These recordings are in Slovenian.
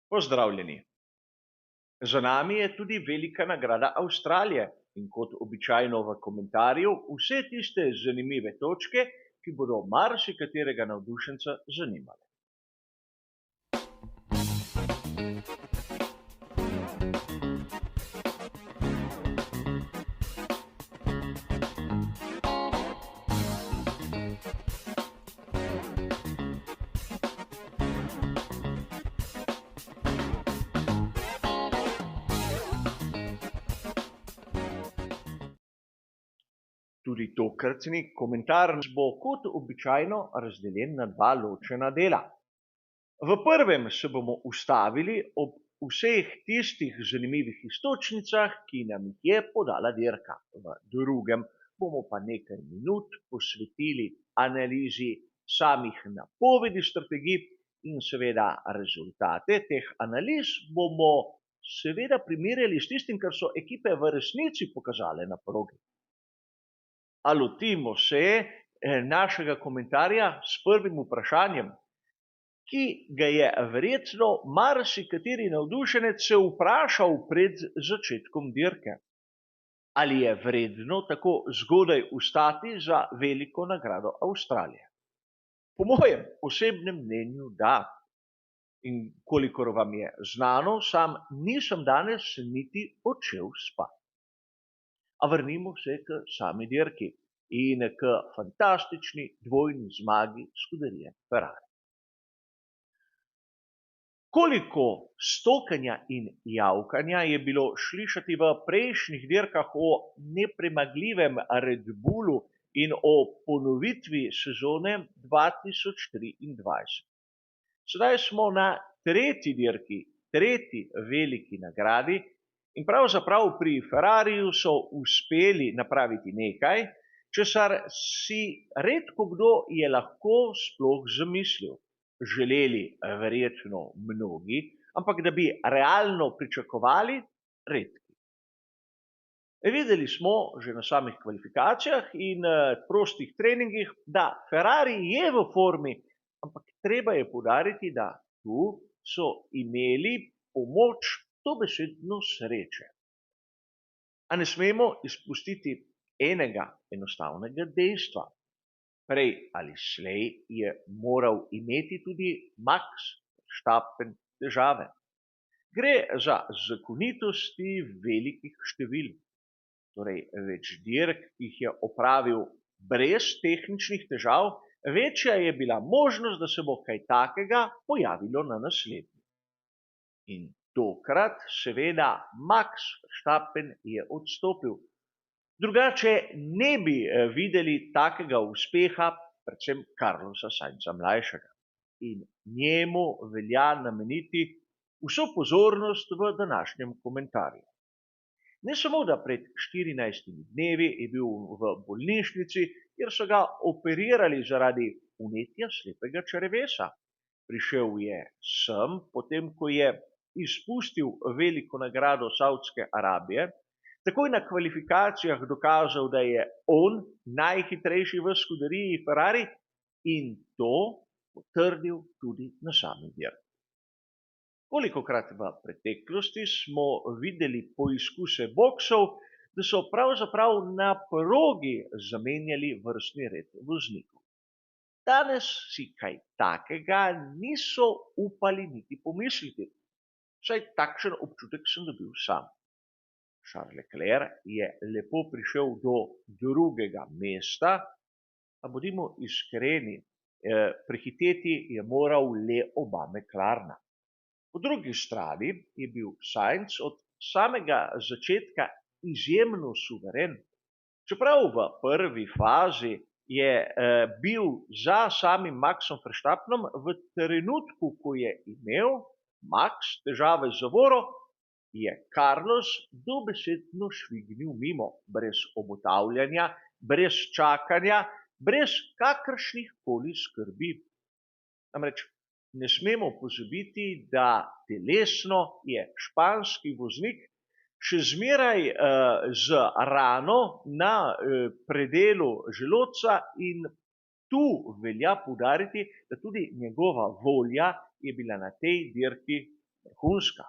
Pozdravljeni. Za nami je tudi velika nagrada Avstralije in kot običajno v komentarju vse tiste zanimive točke, ki bodo marsikaterega navdušenca zanimale. Tudi tokratni komentar bo kot običajno razdeljen na dva ločena dela. V prvem se bomo ustavili ob vseh tistih zanimivih iztočnicah, ki nam jih je podala dirka. V drugem bomo pa nekaj minut posvetili analizi samih napovedi strategij in seveda rezultate teh analiz bomo seveda primerjali s tistim, kar so ekipe v resnici pokazale na progi. A lotimo se našega komentarja s prvim vprašanjem, ki ga je verjetno marsikateri navdušenec se vprašal pred začetkom dirke. Ali je vredno tako zgodaj vstati za veliko nagrado Avstralije? Po mojem osebnem mnenju da. In kolikor vam je znano, sam nisem danes niti odšel spat. A vrnimo se k sami dirki in k fantastični dvojni zmagi scuderie Ferrari. Koliko stokanja in javkanja je bilo slišati v prejšnjih dirkah o nepremagljivem Red Bullu in o ponovitvi sezone 2023. Sedaj smo na tretji dirki, tretji veliki nagradi. In pravzaprav pri Ferrariju so uspeli napraviti nekaj, česar si redko kdo je lahko sploh zamislil. Želeli verjetno mnogi, ampak da bi realno pričakovali redki. Videli smo že na samih kvalifikacijah in prostih treningih, da Ferrari je v formi, ampak treba je poudariti, da tu so imeli pomoč dobesedno sreče. A ne smemo izpustiti enega enostavnega dejstva. Prej ali slej je moral imeti tudi Max Verstappen težave. Gre za zakonitosti velikih števil. Torej, več dirk, ki jih je opravil brez tehničnih težav, večja je bila možnost, da se bo kaj takega pojavilo na naslednji. In tokrat seveda Max Verstappen je odstopil. Drugače ne bi videli takega uspeha, predvsem Carlosa Sainza mlajšega. In njemu velja nameniti vso pozornost v današnjem komentarju. Ne samo, da pred 14 dnevi je bil v bolnišnici, kjer so ga operirali zaradi vnetja slepega črevesa. Prišel je sem, potem ko je izpustil veliko nagrado Savdske Arabije, takoj na kvalifikacijah dokazal, da je on najhitrejši v scuderiji Ferrari in to potrdil tudi na sami dirki. Kolikokrat v preteklosti smo videli poizkuse boksov, da so pravzaprav na progi zamenjali vrstni red voznikov. Danes si kaj takega niso upali niti pomisliti. Vsaj takšen občutek sem dobil sam. Charles Leclerc je lepo prišel do drugega mesta, a bodimo iskreni, prehiteti je moral le oba McLarena. Po drugi strani je bil Sainz od samega začetka izjemno suveren. Čeprav v prvi fazi je bil za samim Maxom Verstappenom, v trenutku, ko je imel Max težave z zavoro, je Carlos dobesedno švignil mimo, brez obotavljanja, brez čakanja, brez kakršnih koli skrbi. Namreč ne smemo pozabiti, da telesno je španski voznik še zmeraj z rano na predelu želodca in tu velja poudariti, da tudi njegova volja je bila na tej dirki vrhunska.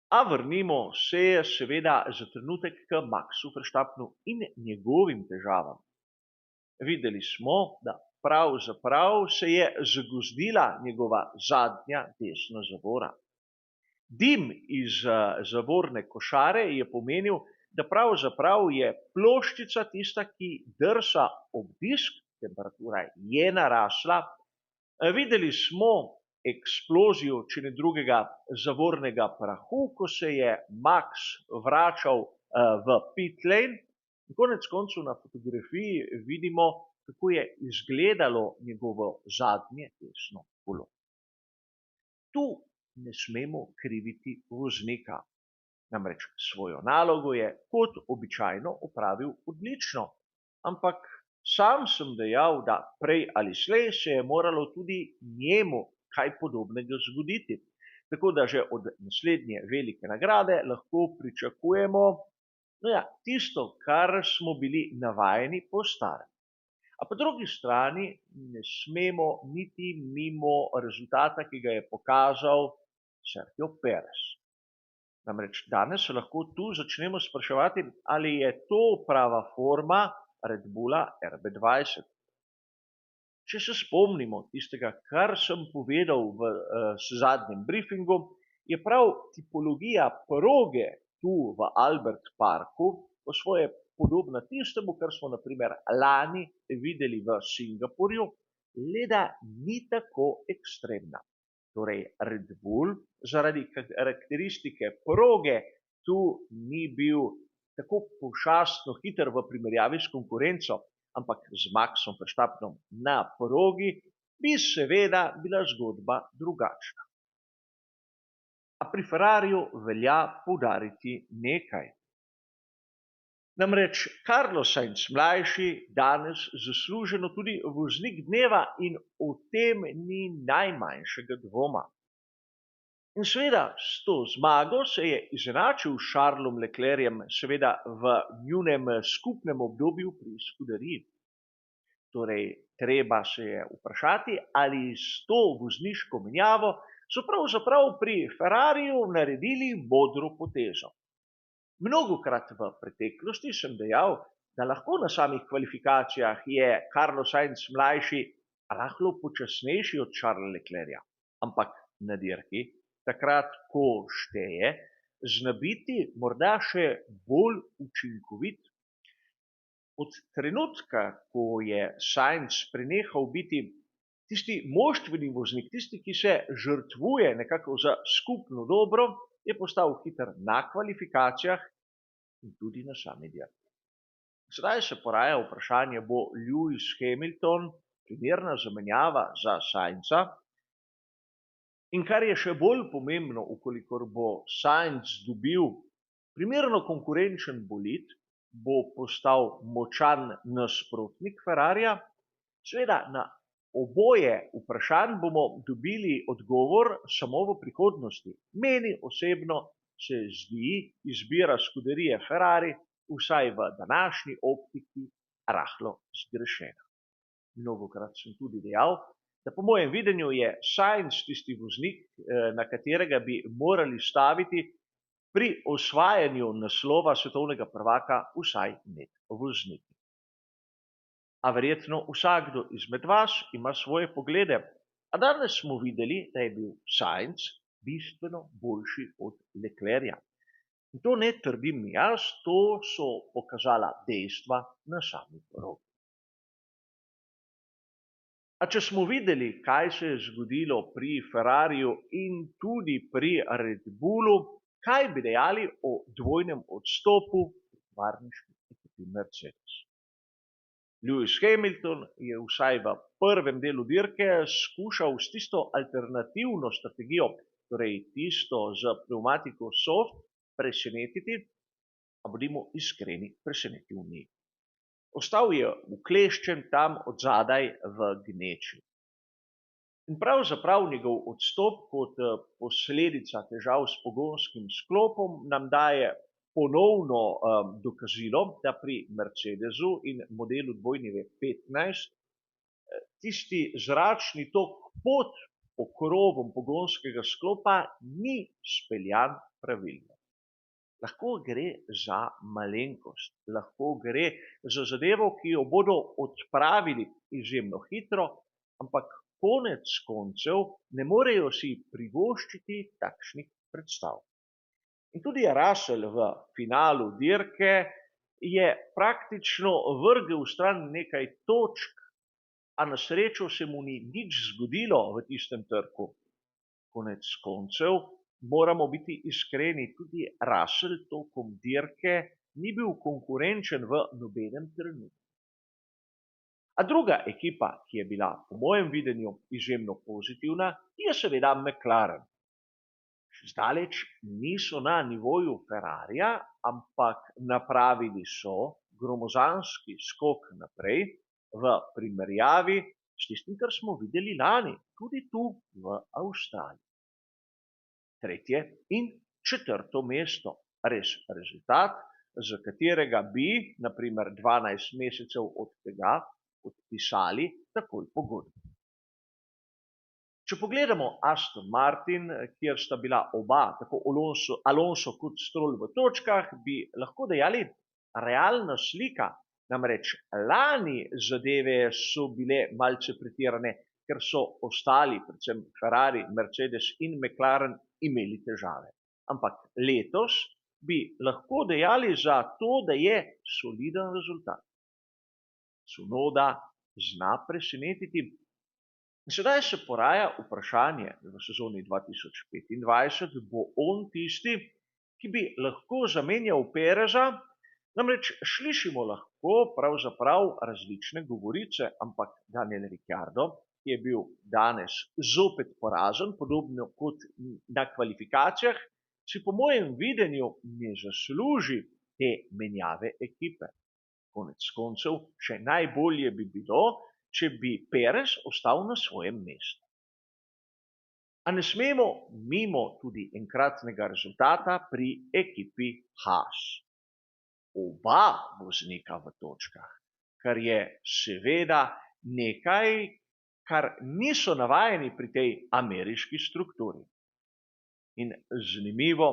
A vrnimo se seveda za trenutek k Maxu Verstappenu in njegovim težavam. Videli smo, da pravzaprav se je zagozdila njegova zadnja desna zavora. Dim iz zavorne košare je pomenil, da pravzaprav je ploščica tista, ki drsa ob disk, temperatura je narasla. Videli smo eksplozijo, če ne drugega, zavornega prahu, ko se je Max vračal v pit lane. Konec koncev na fotografiji vidimo, kako je izgledalo njegovo zadnje desno kolo. Tu ne smemo kriviti voznika. Namreč svojo nalogo je kot običajno opravil odlično. Ampak sam sem dejal, da prej ali slej se je moralo tudi njemu kaj podobnega zgoditi. Tako da že od naslednje velike nagrade lahko pričakujemo tisto, kar smo bili navajeni po starem. A po drugi strani ne smemo niti mimo rezultata, ki ga je pokazal Sergio Perez. Namreč danes se lahko tu začnemo spraševati, ali je to prava forma Red Bulla RB20. Če se spomnimo tistega, kar sem povedal v zadnjem briefingu, je prav tipologija proge tu v Albert Parku po svoje podobna tistemu, kar smo na primer lani videli v Singapurju, le da ni tako ekstremna. Torej Red Bull zaradi karakteristike proge tu ni bil tako pošastno hiter v primerjavi s konkurenco, ampak z Maxom Verstappenom na progi bi seveda bila zgodba drugačna. A pri Ferrariju velja poudariti nekaj. Namreč Carlos Sainz mlajši danes zasluženo tudi voznik dneva in o tem ni najmanjšega dvoma. In seveda s to zmago se je izenačil s Charlesom Leclercem, seveda v njunem skupnem obdobju pri Scuderiji. Torej, treba se je vprašati, ali s to vozniško menjavo so pravzaprav pri Ferrariju naredili modro potezo. Mnogokrat v preteklosti sem dejal, da lahko na samih kvalifikacijah je Carlos Sainz mlajši rahlo počasnejši od Charlesa Leclerca, ampak na dirki, takrat ko šteje, zna biti morda še bolj učinkovit. Od trenutka, ko je Sainz prenehal biti tisti moštveni voznik, tisti, ki se žrtvuje nekako za skupno dobro, je postal hiter na kvalifikacijah in tudi na sami dirki. Sedaj se poraja vprašanje, bo Lewis Hamilton primerna zamenjava za Sainza? In kar je še bolj pomembno, ukolikor bo Sainz dobil primerno konkurenčen bolid, bo postal močan nasprotnik Ferrarija. Seveda na oboje vprašanj bomo dobili odgovor samo v prihodnosti. Meni osebno se zdi izbira Scuderije Ferrari vsaj v današnji optiki rahlo zgrešena. Mnogokrat sem tudi dejal, da po mojem videnju je Sainz tisti voznik, na katerega bi morali staviti pri osvajanju naslova svetovnega prvaka vsaj med vozniki. A verjetno vsakdo izmed vas ima svoje poglede, a danes smo videli, da je bil Sainz bistveno boljši od Leclerca. In to ne trdim jaz, to so pokazala dejstva na sami progi. A če smo videli, kaj se je zgodilo pri Ferrariju in tudi pri Red Bullu, kaj bi dejali o dvojnem odstopu tovarniške ekipe Mercedes? Lewis Hamilton je vsaj v prvem delu dirke skušal s tisto alternativno strategijo, torej tisto z pnevmatiko soft, presenetiti, a bodimo iskreni, presenetil ni. Ostal je ukleščen tam od zadaj v gneči. In pravzaprav njegov odstop kot posledica težav s pogonskim sklopom nam daje ponovno dokazilo, da pri Mercedesu in modelu 2.15 tisti zračni tok pod okrovom pogonskega sklopa ni speljan pravilno. Lahko gre za malenkost, lahko gre za zadevo, ki jo bodo odpravili izjemno hitro, ampak konec koncev ne morejo si privoščiti takšnih predstav. In tudi Russell v finalu dirke je praktično vrgel stran nekaj točk, a na srečo se mu ni nič zgodilo v tistem trku. Konec koncev moramo biti iskreni, tudi Russell tokom dirke ni bil konkurenčen v nobenem trenutku. A druga ekipa, ki je bila po mojem videnju izjemno pozitivna, je seveda McLaren. Zdaleč niso na nivoju Ferrarija, ampak napravili so gromozanski skok naprej v primerjavi s tistim, kar smo videli lani, tudi tu v Avstraliji. Tretje in četrto mesto, res rezultat, za katerega bi, naprimer 12 mesecev od tega, podpisali takoj pogodbo. Če pogledamo Aston Martin, kjer sta bila oba, tako Alonso kot Stroll v točkah, bi lahko dejali realna slika. Namreč lani zadeve so bile malce pretirane, ker so ostali, predvsem Ferrari, Mercedes in McLaren, imeli težave. Ampak letos bi lahko dejali za to, da je soliden rezultat. Tsunoda zna presenetiti. Sedaj se poraja vprašanje v sezoni 2025, bo on tisti, ki bi lahko zamenjal Pereza. Namreč slišimo lahko pravzaprav različne govorice, ampak Daniel Ricciardo, ki je bil danes zopet porazen, podobno kot na kvalifikacijah, si po mojem videnju ne zasluži te menjave ekipe. Konec koncev, še najbolje bi bilo, če bi Perez ostal na svojem mestu. A ne smemo mimo tudi enkratnega rezultata pri ekipi Haas. Oba voznika v točkah, kar je seveda nekaj, kar niso navajeni pri tej ameriški strukturi. In zanimivo,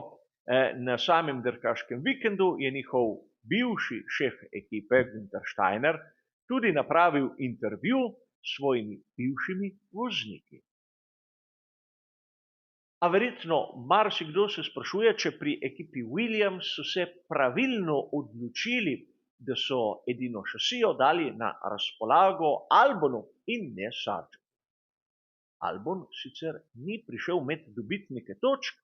na samem dirkaškem vikendu je njihov bivši šef ekipe Günther Steiner tudi napravil intervju s svojimi bivšimi vozniki. A verjetno marsikdo se sprašuje, če pri ekipi Williams so se pravilno odločili, da so edino šasijo dali na razpolago Albonu in ne Sargeantu. Albon sicer ni prišel med dobitnike točk,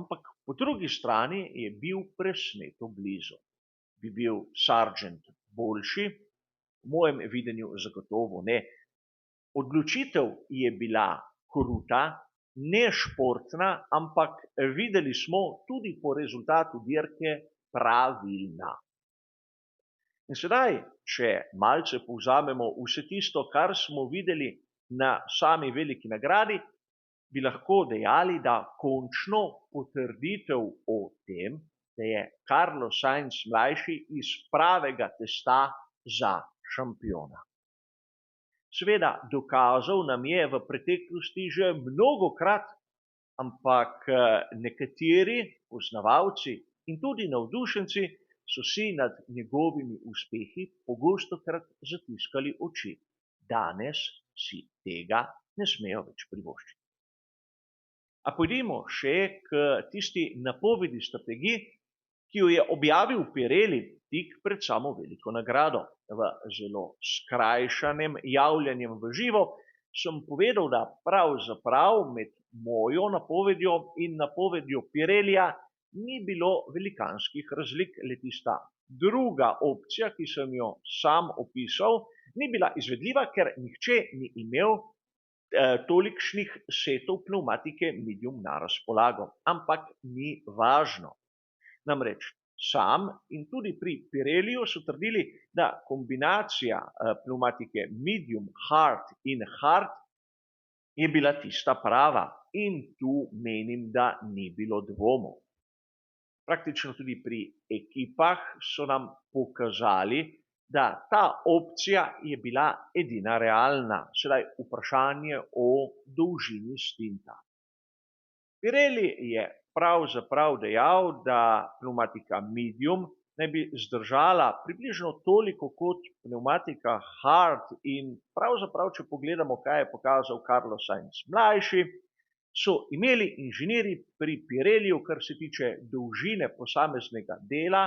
ampak po drugi strani je bil presneto blizu. Bi bil Sargeant boljši? V mojem videnju zagotovo ne. Odločitev je bila kruta, nešportna, ampak videli smo tudi po rezultatu dirke pravilna. In sedaj, če malce povzamemo vse tisto, kar smo videli na sami veliki nagradi, bi lahko dejali, da končno potrditev o tem, da je Carlos Sainz mlajši iz pravega testa za šampiona. Seveda, dokazal nam je v preteklosti že mnogokrat, ampak nekateri poznavalci in tudi navdušenci so si nad njegovimi uspehi pogostokrat zatiskali oči. Danes si tega ne smejo več privoščiti. A pojdimo še k tisti napovedi strategij, ki jo je objavil Pirelli tik pred samo veliko nagrado. V zelo skrajšanem javljanjem v živo sem povedal, da pravzaprav med mojo napovedjo in napovedjo Pirellija ni bilo velikanskih razlik, le tista druga opcija, ki sem jo sam opisal, ni bila izvedljiva, ker nihče ni imel tolikšnih setov pneumatike medium na razpolago. Ampak ni važno. Namreč sam in tudi pri Pirelliju so trdili, da kombinacija pneumatike medium, hard in hard je bila tista prava. In tu menim, da ni bilo dvomov. Praktično tudi pri ekipah so nam pokazali, da ta opcija je bila edina realna. Sedaj vprašanje o dolžini stinta. Pirelli je pravzaprav dejal, da pneumatika medium naj bi zdržala približno toliko kot pneumatika hard in pravzaprav, če pogledamo, kaj je pokazal Carlos Sainz mlajši, so imeli inženirji pri Pirelliju, kar se tiče dolžine posameznega dela,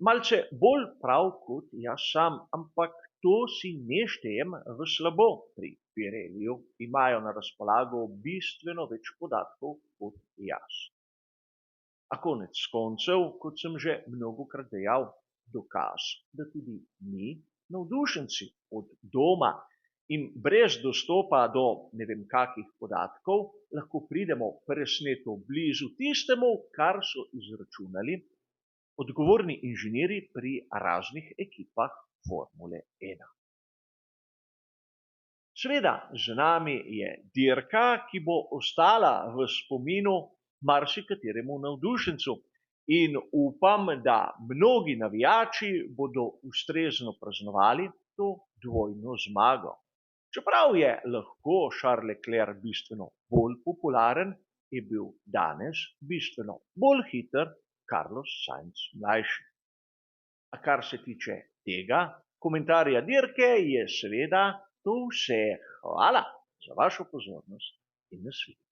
malce bolj prav kot jaz sam, ampak to si ne štejem v slabo. Pri Pirelliju imajo na razpolago bistveno več podatkov kot jaz. A konec koncev, kot sem že mnogokrat dejal, dokaz, da tudi mi, navdušenci od doma in brez dostopa do ne vem kakih podatkov, lahko pridemo presneto blizu tistemu, kar so izračunali odgovorni inženirji pri raznih ekipah Formule 1. Seveda, z nami je dirka, ki bo ostala v spominu marsikateremu navdušencu in upam, da mnogi navijači bodo ustrezno praznovali to dvojno zmago. Čeprav je lahko Charles Leclerc bistveno bolj popularen, je bil danes bistveno bolj hiter Carlos Sainz mlajši. A kar se tiče tega komentarja dirke, je seveda to vse. Hvala za vašo pozornost in nasvidenje.